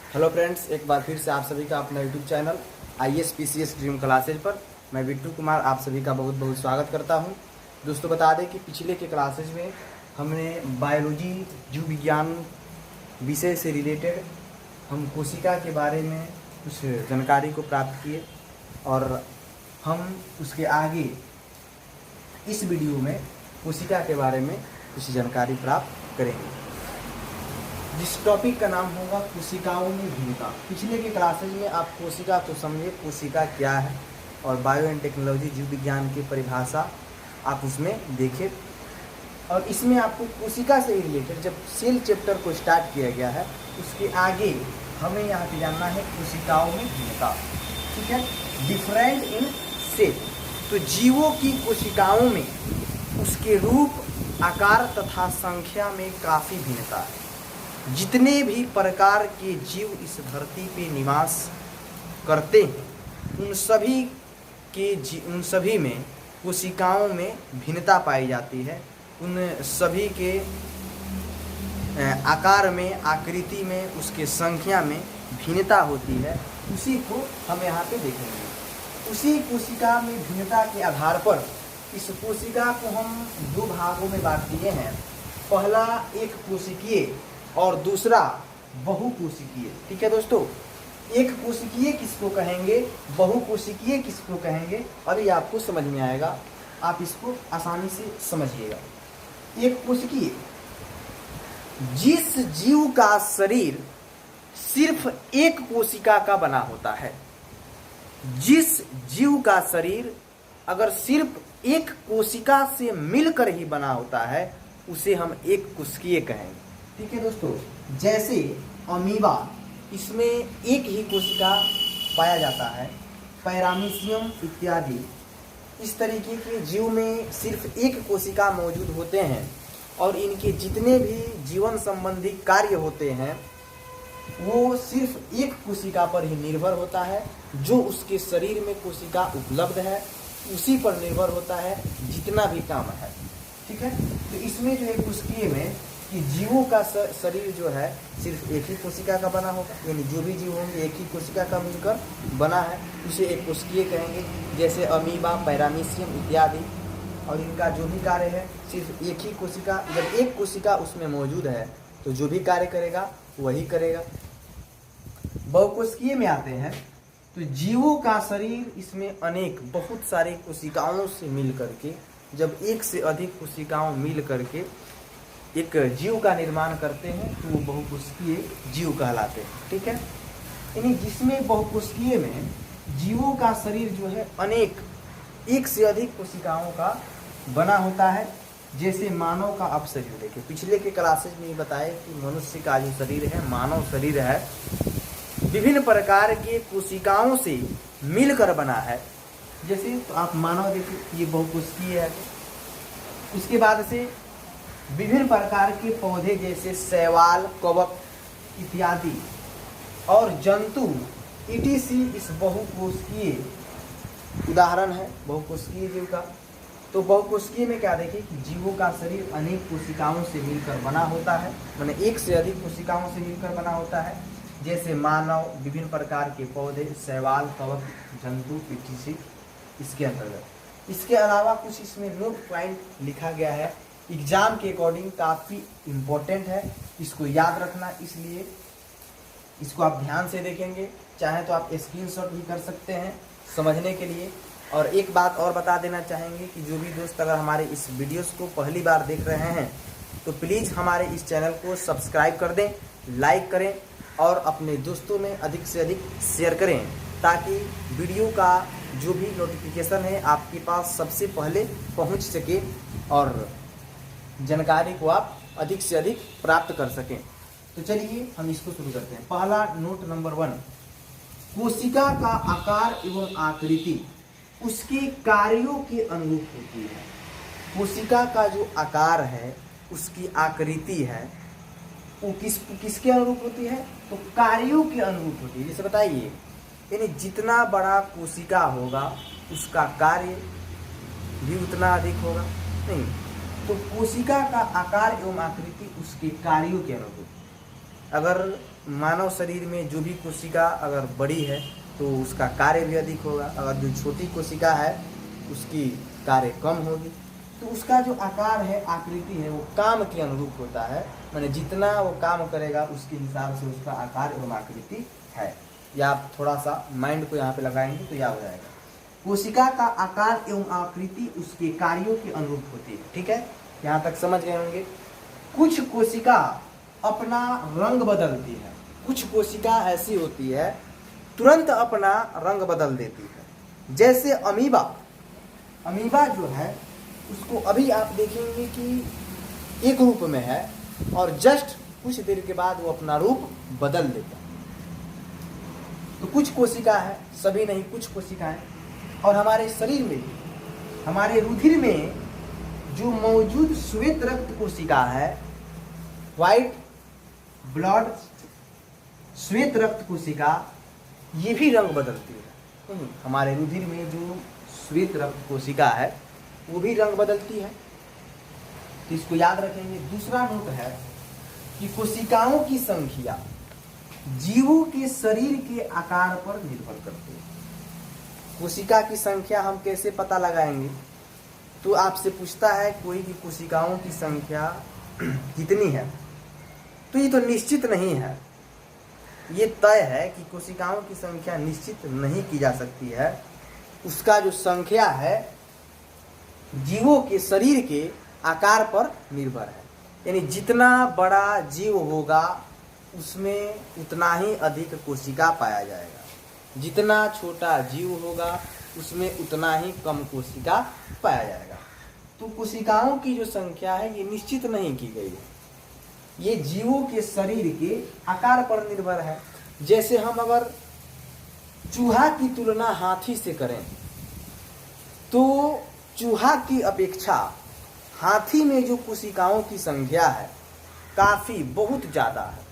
Hello friends, एक बार फिर से आप सभी का अपना YouTube channel ISPCS dream classes पर मैं बिट्टू कुमार आप सभी का बहुत बहुत स्वागत करता हूं। दोस्तों, बता दें कि पिछले के क्लासेज में हमने बायोलॉजी जीव विज्ञान विषय से रिलेटेड हम कोशिका के बारे में कुछ जानकारी को प्राप्त किए और हम उसके आगे इस वीडियो में कोशिका के बारे में कुछ जानकारी प्राप्त करेंगे, जिस टॉपिक का नाम होगा कोशिकाओं में भूमिका। पिछले के क्लासेज में आप कोशिका को समझे, कोशिका क्या है, और बायो एंड टेक्नोलॉजी जीव विज्ञान की परिभाषा आप उसमें देखें। और इसमें आपको कोशिका से रिलेटेड जब सेल चैप्टर को स्टार्ट किया गया है, उसके आगे हमें यहाँ पे जानना है कोशिकाओं में भूमिका। ठीक है, डिफरेंट इन सेल। तो जीवों की कोशिकाओं में उसके रूप, आकार तथा संख्या में काफ़ी भिन्नता है। जितने भी प्रकार के जीव इस धरती पे निवास करते हैं, उन सभी में कोशिकाओं में भिन्नता पाई जाती है। उन सभी के आकार में, आकृति में, उसके संख्या में भिन्नता होती है। उसी को हम यहाँ पे देखेंगे। उसी कोशिका में भिन्नता के आधार पर इस कोशिका को हम दो भागों में बांट दिए हैं। पहला एक कोशिकीय और दूसरा बहुकोशिकीय। ठीक है दोस्तों, एक कोशिकीय किसको कहेंगे, बहुकोशिकीय किसको कहेंगे, अभी आपको समझ में आएगा। आप इसको आसानी से समझिएगा। एक कोशिकीय, जिस जीव का शरीर सिर्फ एक कोशिका का बना होता है, जिस जीव का शरीर अगर सिर्फ एक कोशिका से मिलकर ही बना होता है, उसे हम एक कोशिकीय कहेंगे। ठीक है दोस्तों, जैसे अमीबा, इसमें एक ही कोशिका पाया जाता है, पैरामीशियम इत्यादि। इस तरीके के जीव में सिर्फ एक कोशिका मौजूद होते हैं और इनके जितने भी जीवन संबंधी कार्य होते हैं वो सिर्फ एक कोशिका पर ही निर्भर होता है। जो उसके शरीर में कोशिका उपलब्ध है उसी पर निर्भर होता है जितना भी काम है। ठीक है, तो इसमें जो है कोशिकीय में कि जीवों का शरीर जो है सिर्फ एक ही कोशिका का बना होगा, यानी जो भी जीव होंगे एक ही कोशिका का मिलकर बना है, उसे एक कोशिकीय कहेंगे। जैसे अमीबा, पैरामीशियम इत्यादि। और इनका जो भी कार्य है सिर्फ एक ही कोशिका, जब एक कोशिका उसमें मौजूद है तो जो भी कार्य करेगा वही करेगा। बहुकोशिकीय में आते हैं तो जीवों का शरीर इसमें अनेक बहुत सारे कोशिकाओं से मिल करके, जब एक से अधिक कोशिकाओं मिल करके एक जीव का निर्माण करते हैं तो वो बहुकोशिकीय जीव कहलाते हैं। ठीक है, यानी जिसमें बहुकोशिकीय में जीवों का शरीर जो है अनेक, एक से अधिक कोशिकाओं का बना होता है। जैसे मानव का आप शरीर देखिए, पिछले के क्लासेज में बताए कि मनुष्य का जो शरीर है, मानव शरीर है, विभिन्न प्रकार के कोशिकाओं से मिलकर बना है। जैसे तो आप मानव देखिए, ये बहुकोशिकीय है। उसके बाद से विभिन्न प्रकार के पौधे जैसे शैवाल, कवक इत्यादि और जंतु ईटीसी इस बहुकोशिकीय उदाहरण है बहुकोशिकीय जीव का। तो बहुकोशिकीय में क्या देखिए कि जीवों का शरीर अनेक कोशिकाओं से मिलकर बना होता है, माने एक से अधिक कोशिकाओं से मिलकर बना होता है। जैसे मानव, विभिन्न प्रकार के पौधे, शैवाल, कवक, जंतु ईटीसी इसके अंतर्गत। इसके अलावा कुछ इसमें नोट पॉइंट लिखा गया है, एग्जाम के अकॉर्डिंग काफ़ी इम्पोर्टेंट है, इसको याद रखना। इसलिए इसको आप ध्यान से देखेंगे, चाहे तो आप स्क्रीनशॉट भी कर सकते हैं समझने के लिए। और एक बात और बता देना चाहेंगे कि जो भी दोस्त अगर हमारे इस वीडियोस को पहली बार देख रहे हैं तो प्लीज़ हमारे इस चैनल को सब्सक्राइब कर दें, लाइक करें और अपने दोस्तों में अधिक से अधिक शेयर करें, ताकि वीडियो का जो भी नोटिफिकेशन है आपके पास सबसे पहले पहुंच सके और जानकारी को आप अधिक से अधिक प्राप्त कर सकें। तो चलिए हम इसको शुरू करते हैं। पहला नोट नंबर 1, कोशिका का आकार एवं आकृति उसके कार्यों के अनुरूप होती है। कोशिका का जो आकार है, उसकी आकृति है, वो किसके अनुरूप होती है, तो कार्यों के अनुरूप होती है। जैसे बताइए, यानी जितना बड़ा कोशिका होगा उसका कार्य भी उतना अधिक होगा नहीं। तो कोशिका का आकार एवं आकृति उसके कार्यों के अनुरूप। अगर मानव शरीर में जो भी कोशिका अगर बड़ी है तो उसका कार्य भी अधिक होगा, अगर जो छोटी कोशिका है उसकी कार्य कम होगी। तो उसका जो आकार है, आकृति है, वो काम के अनुरूप होता है, माने जितना वो काम करेगा उसके हिसाब से उसका आकार एवं आकृति है। या आप थोड़ा सा माइंड को यहाँ पे लगाएंगे तो याद हो जाएगा। कोशिका का आकार एवं आकृति उसके कार्यों के अनुरूप होती है। ठीक है, यहाँ तक समझ गए होंगे। कुछ कोशिका अपना रंग बदलती है, कुछ कोशिका ऐसी होती है तुरंत अपना रंग बदल देती है। जैसे अमीबा, अमीबा जो है उसको अभी आप देखेंगे कि एक रूप में है और जस्ट कुछ देर के बाद वो अपना रूप बदल देता है। तो कुछ कोशिका है, सभी नहीं, कुछ कोशिकाएं। और हमारे शरीर में, हमारे रुधिर में जो मौजूद श्वेत रक्त कोशिका है, व्हाइट ब्लड श्वेत रक्त कोशिका, ये भी रंग बदलती है। हमारे रुधिर में जो श्वेत रक्त कोशिका है वो भी रंग बदलती है, तो इसको याद रखेंगे। दूसरा नोट है कि कोशिकाओं की संख्या जीवों के शरीर के आकार पर निर्भर करती है। कोशिका की संख्या हम कैसे पता लगाएंगे? तो आपसे पूछता है कोई कि कोशिकाओं की संख्या कितनी है, तो ये तो निश्चित नहीं है। ये तय है कि कोशिकाओं की संख्या निश्चित नहीं की जा सकती है। उसका जो संख्या है जीवों के शरीर के आकार पर निर्भर है। यानी जितना बड़ा जीव होगा उसमें उतना ही अधिक कोशिका पाया जाएगा, जितना छोटा जीव होगा उसमें उतना ही कम कोशिका पाया जाएगा। तो कोशिकाओं की जो संख्या है ये निश्चित नहीं की गई है, ये जीवों के शरीर के आकार पर निर्भर है। जैसे हम अगर चूहा की तुलना हाथी से करें तो चूहा की अपेक्षा हाथी में जो कोशिकाओं की संख्या है काफी बहुत ज्यादा है।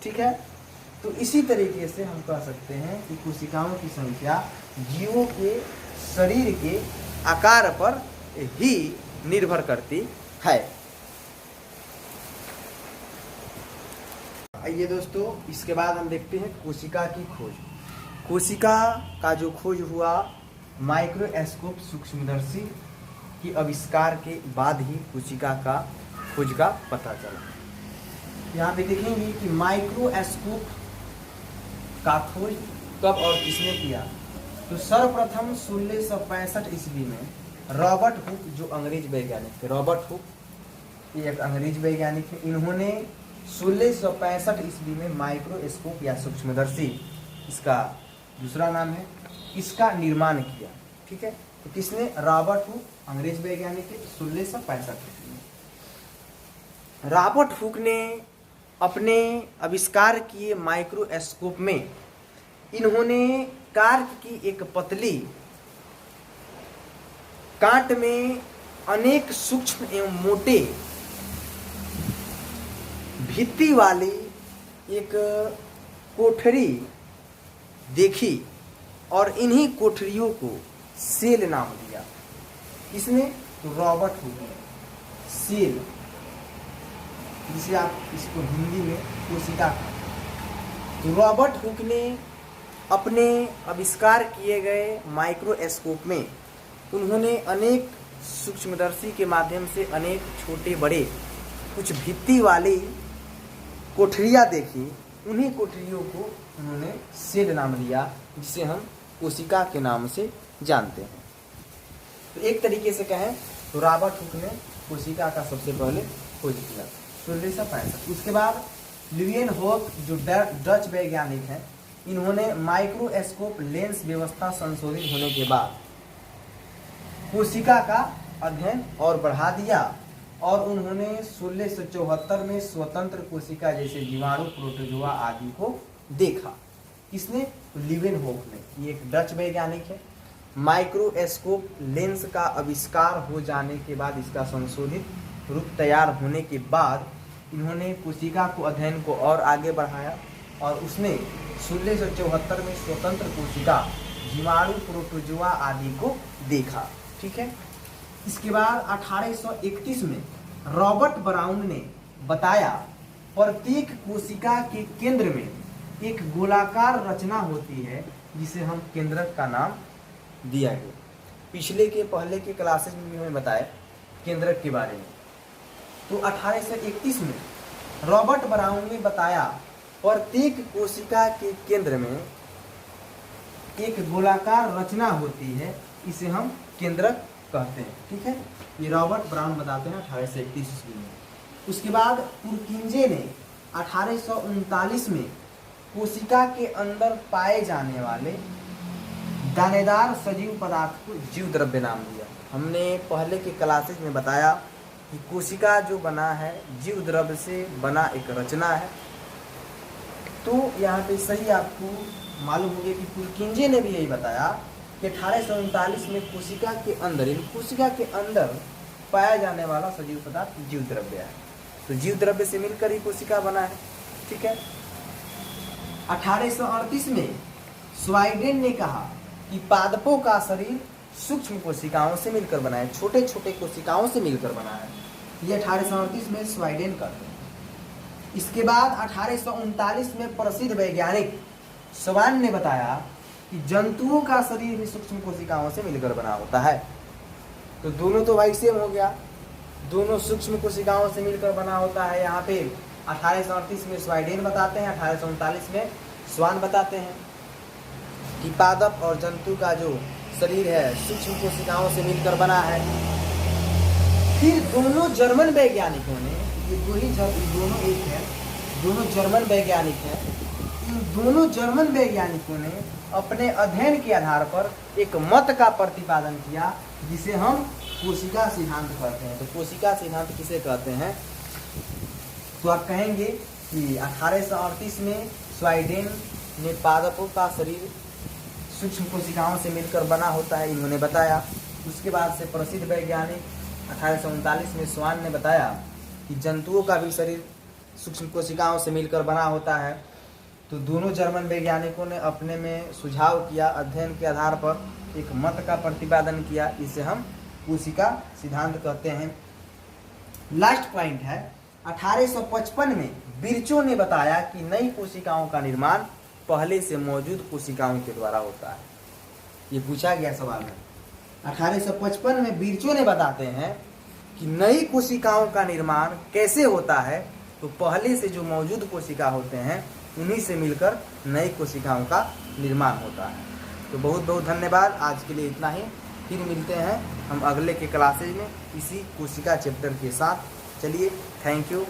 ठीक है, तो इसी तरीके से हम कह सकते हैं कि कोशिकाओं की संख्या जीवों के शरीर के आकार पर ही निर्भर करती है। आइए दोस्तों, इसके बाद हम देखते हैं कोशिका की खोज। कोशिका का जो खोज हुआ माइक्रोस्कोप सूक्ष्मदर्शी की आविष्कार के बाद ही कोशिका का खोज का पता चला। यहाँ पे देखेंगे कि माइक्रोस्कोप का खोज कब और किसने किया। तो सर्वप्रथम 1665 ईस्वी में रॉबर्ट हुक, जो अंग्रेज वैज्ञानिक थे, रॉबर्ट हुक ये एक अंग्रेज वैज्ञानिक है, इन्होंने 1665 ईस्वी में माइक्रोस्कोप या सूक्ष्मदर्शी, इसका दूसरा नाम है, इसका निर्माण किया। ठीक है, तो किसने? रॉबर्ट हुक, अंग्रेज वैज्ञानिक है, 1665 ईस्वी में। रॉबर्ट हुक ने अपने आविष्कार किए माइक्रोस्कोप में इन्होंने कार्क की एक पतली कांट में अनेक सूक्ष्म एवं मोटे भित्ति वाली एक कोठरी देखी और इन्हीं कोठरियों को सेल नाम दिया। किसने? तो रॉबर्ट हुक ने। सेल, जिसे आप इसको हिंदी में कोशिका। तो रॉबर्ट हुक ने अपने आविष्कार किए गए माइक्रोस्कोप में उन्होंने अनेक सूक्ष्मदर्शी के माध्यम से अनेक छोटे बड़े कुछ भित्ति वाली कोठरियाँ देखी। उन्हीं कोठरियों को उन्होंने सेल नाम दिया, जिसे हम कोशिका के नाम से जानते हैं। तो एक तरीके से कहें तो रॉबर्ट हुक ने कोशिका का सबसे पहले खोज किया 1665। उसके बाद ल्यूवेनहोक, जो डच वैज्ञानिक हैं, इन्होंने माइक्रोस्कोप लेंस व्यवस्था संशोधित होने के बाद कोशिका का अध्ययन और बढ़ा दिया और उन्होंने 1674 में स्वतंत्र कोशिका जैसे जीवाणु, प्रोटोजोआ आदि को देखा। किसने? तो ल्यूवेनहोक ने। ये एक डच वैज्ञानिक है। माइक्रोस्कोप लेंस का आविष्कार हो जाने के बाद, इसका संशोधित रूप तैयार होने के बाद इन्होंने कोशिका को अध्ययन को और आगे बढ़ाया और उसने 1674 में स्वतंत्र कोशिका, जीवाणु, प्रोटोजोआ आदि को देखा। ठीक है, इसके बाद 1831 में रॉबर्ट ब्राउन ने बताया प्रत्येक कोशिका के केंद्र में एक गोलाकार रचना होती है जिसे हम केंद्रक का नाम दिया गया। पिछले के पहले के क्लासेज में भी हमें बताया केंद्रक के बारे में। तो 1831 में रॉबर्ट ब्राउन ने बताया प्रत्येक कोशिका के केंद्र में एक गोलाकार रचना होती है, इसे हम केंद्रक कहते हैं। ठीक है, ये रॉबर्ट ब्राउन बताते हैं 1831 ईस्वी में। उसके बाद पुरकिंजे ने 1839 में कोशिका के अंदर पाए जाने वाले दानेदार सजीव पदार्थ को जीव द्रव्य नाम दिया। हमने पहले के क्लासेज में बताया कि कोशिका जो बना है जीव द्रव्य से बना एक रचना है। तो यहाँ पे सही आपको मालूम हो गया कि पुरकिंजे ने भी यही बताया कि 1839 में कोशिका के अंदर पाया जाने वाला सजीव पदार्थ जीव द्रव्य है। तो जीव द्रव्य से मिलकर ही कोशिका बना है। ठीक है, 1838 में स्वाइडेन ने कहा कि पादपों का शरीर सूक्ष्म कोशिकाओं से मिलकर बना है, छोटे छोटे कोशिकाओं से मिलकर बना है। ये 1838 में स्वाइडेन करते हैं। इसके बाद 1839 में प्रसिद्ध वैज्ञानिक स्वान ने बताया कि जंतुओं का शरीर भी सूक्ष्म कोशिकाओं से मिलकर बना होता है। तो दोनों तो भाई सेम हो गया, दोनों सूक्ष्म कोशिकाओं से मिलकर बना होता है। यहाँ पे 1838 में स्वाइडेन बताते हैं, 1839 में स्वान बताते हैं कि पादप और जंतु का जो शरीर है सूक्ष्म कोशिकाओं से मिलकर बना है। फिर दोनों जर्मन वैज्ञानिकों ने, ये दोनों एक है, दोनों जर्मन वैज्ञानिक हैं, इन दोनों जर्मन वैज्ञानिकों ने अपने अध्ययन के आधार पर एक मत का प्रतिपादन किया जिसे हम कोशिका सिद्धांत कहते हैं। तो कोशिका सिद्धांत किसे कहते हैं? तो आप कहेंगे कि 1838 में स्वाइडेन ने पादपों का शरीर सूक्ष्म कोशिकाओं से मिलकर बना होता है, इन्होंने बताया। उसके बाद से प्रसिद्ध वैज्ञानिक 1839 में स्वान ने बताया कि जंतुओं का भी शरीर सूक्ष्म कोशिकाओं से मिलकर बना होता है। तो दोनों जर्मन वैज्ञानिकों ने अपने में सुझाव किया, अध्ययन के आधार पर एक मत का प्रतिपादन किया, इसे हम कोशिका सिद्धांत कहते हैं। लास्ट पॉइंट है 1855 में बिरचो ने बताया कि नई कोशिकाओं का निर्माण पहले से मौजूद कोशिकाओं के द्वारा होता है। ये पूछा गया सवाल है। 1855 में बिरचो ने बताते हैं कि नई कोशिकाओं का निर्माण कैसे होता है, तो पहले से जो मौजूद कोशिका होते हैं उन्हीं से मिलकर नई कोशिकाओं का निर्माण होता है। तो बहुत बहुत धन्यवाद, आज के लिए इतना ही। फिर मिलते हैं हम अगले के क्लासेज में इसी कोशिका चैप्टर के साथ। चलिए, थैंक यू।